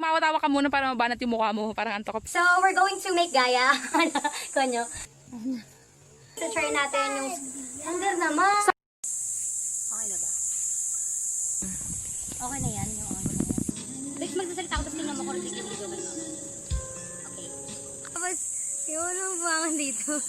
Tumawa-tawa ka muna para mabanat yung mukha mo. Parang antok ko. So, we're going to make gaya. Konyo. So, try natin yung... Hanggang naman. Okay na ba? Okay na yan. Yung ano. Next, magsasalita ako tapos tingnan mo ko rin yung video. Okay. Tapos, yung ano ba dito?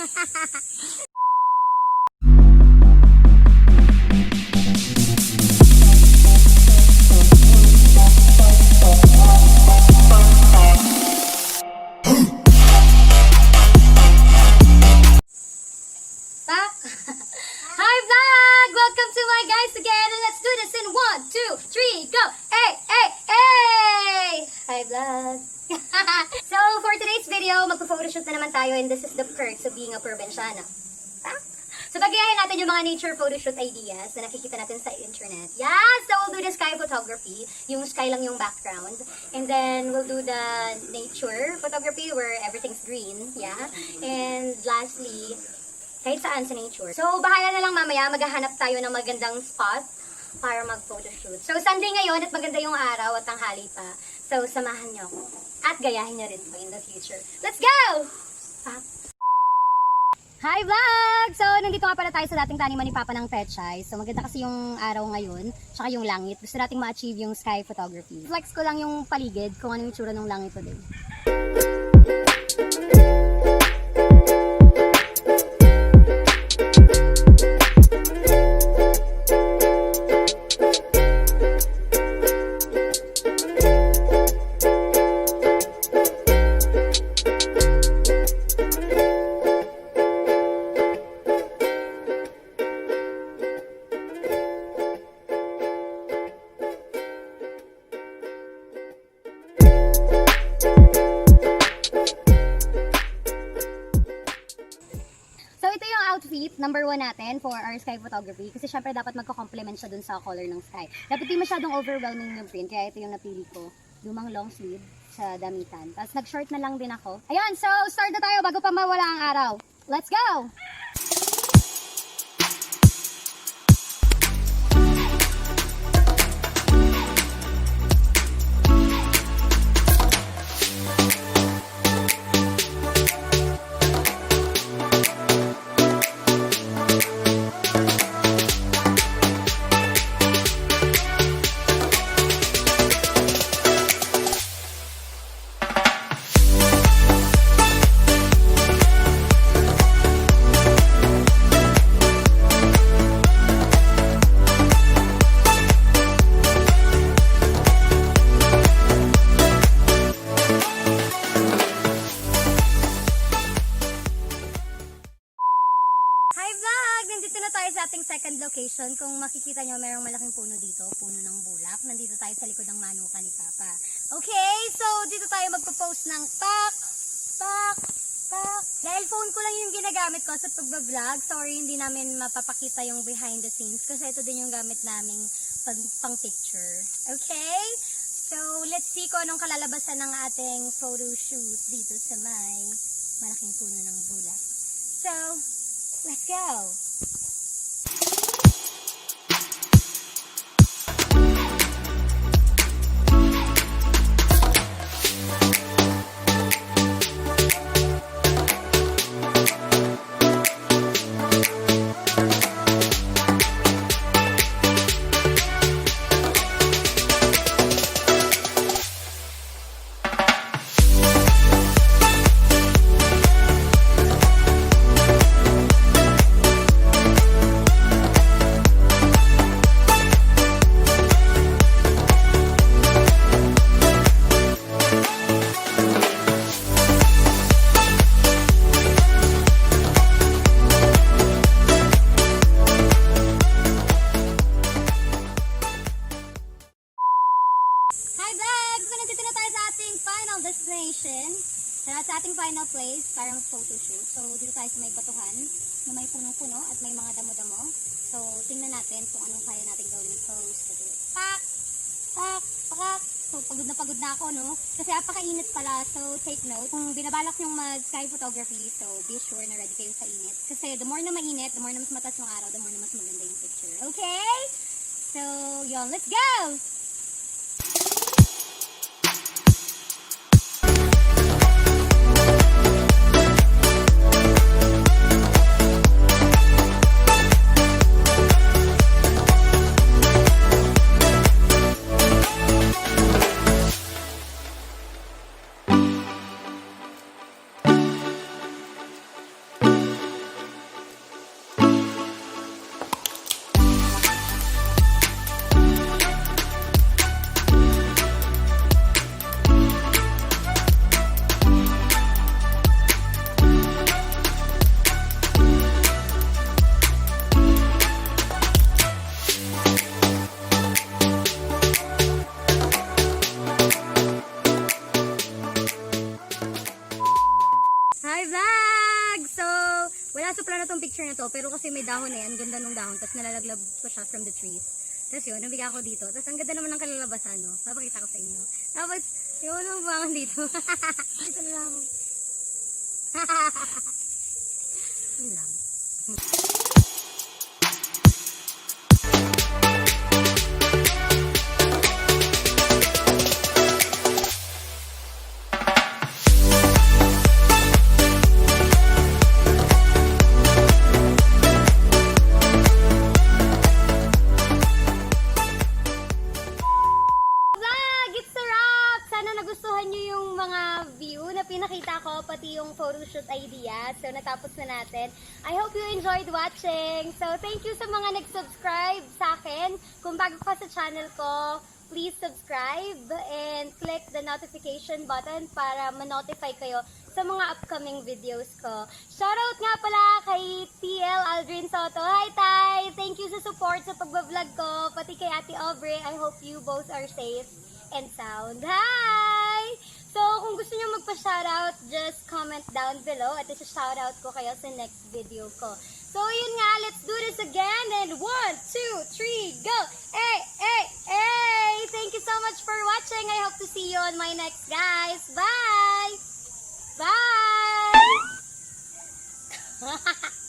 Hi vlog! Welcome to my guys again and let's do this in 1, 2, 3, go! Hey, hey, hey! Hi vlog! So for today's video, magpo-photoshoot na naman tayo and this is the perks of being a probinsyana. So gagayahin natin yung mga nature photoshoot ideas na nakikita natin sa internet. Yeah! So we'll do the sky photography. Yung sky lang yung background. And then we'll do the nature photography where everything's green. Yeah? And lastly, kahit saan sa nature. So, bahala na lang mamaya, maghahanap tayo ng magandang spot para mag-photoshoot. So, Sunday ngayon at maganda yung araw at tanghali pa. So, samahan niyo ako. At gayahin niyo rin po in the future. Let's go! Hi vlog! So, nandito nga pala tayo sa dating taniman ni Papa ng Pechay. So, maganda kasi yung araw ngayon, tsaka yung langit. Gusto nating ma-achieve yung sky photography. Flex ko lang yung paligid kung ano yung tsura ng langit today. Outfit, number 1 natin for our sky photography kasi syempre dapat magko-complement siya dun sa color ng sky. Dapat di masyadong overwhelming yung print kaya ito yung napili ko. Lumang long sleeve sa damitan. Tapos nag-short na lang din ako. Ayan, so start na tayo bago pa mawala ang araw. Let's go! Second location, kung makikita nyo, mayroong malaking puno dito, puno ng bulak. Nandito tayo sa likod ng manuka ni Papa. Okay, so dito tayo magpo-post ng pak. Dahil phone ko lang yung ginagamit ko sa pagbablog, sorry hindi namin mapapakita yung behind the scenes kasi ito din yung gamit naming pang picture. Okay, so let's see kung anong kalalabasan ng ating photo shoot dito sa may malaking puno ng bulak. So, let's go! Destination sa ating final place para mag-photoshoot. So, dito tayo sa may batuhan na may punong-puno at may mga damo-damo. So, tingnan natin kung anong kaya natin gawin ng pose. Pak! So, pagod na ako, no? Kasi apaka-init pala. So, take note. Kung binabalak yung mag-sky photography, so be sure na ready kayo sa init. Kasi the more na mainit, the more na mas mataas yung araw, the more na mas maganda yung picture. Okay? So, yun. Let's go! plano tong picture na to, pero kasi may dahon na yan, ganda nung dahon, tapos nalalaglab ko siya from the trees. Tapos yun, nabigyan ko dito. Tapos ang ganda naman ng kalalabasan, no? Papakita ko sa inyo. Tapos, yun ang bangan dito. Dito na lang. Yun lang. Pinakita ko, pati yung photoshoot idea. So, natapos na natin. I hope you enjoyed watching. So, thank you sa mga nag-subscribe sa akin. Kung bago ka sa channel ko, please subscribe and click the notification button para ma-notify kayo sa mga upcoming videos ko. Shoutout nga pala kay TL Aldrin Soto. Hi, Tay! Thank you sa support sa pagbablog ko. Pati kay Ate Aubrey. I hope you both are safe and sound. Hi! So, kung gusto nyo magpa-shoutout, just comment down below at isa-shoutout ko kayo sa next video ko. So, yun nga, let's do this again. And 1, 2, 3, go! Hey, hey, hey! Thank you so much for watching. I hope to see you on my next, guys. Bye! Bye!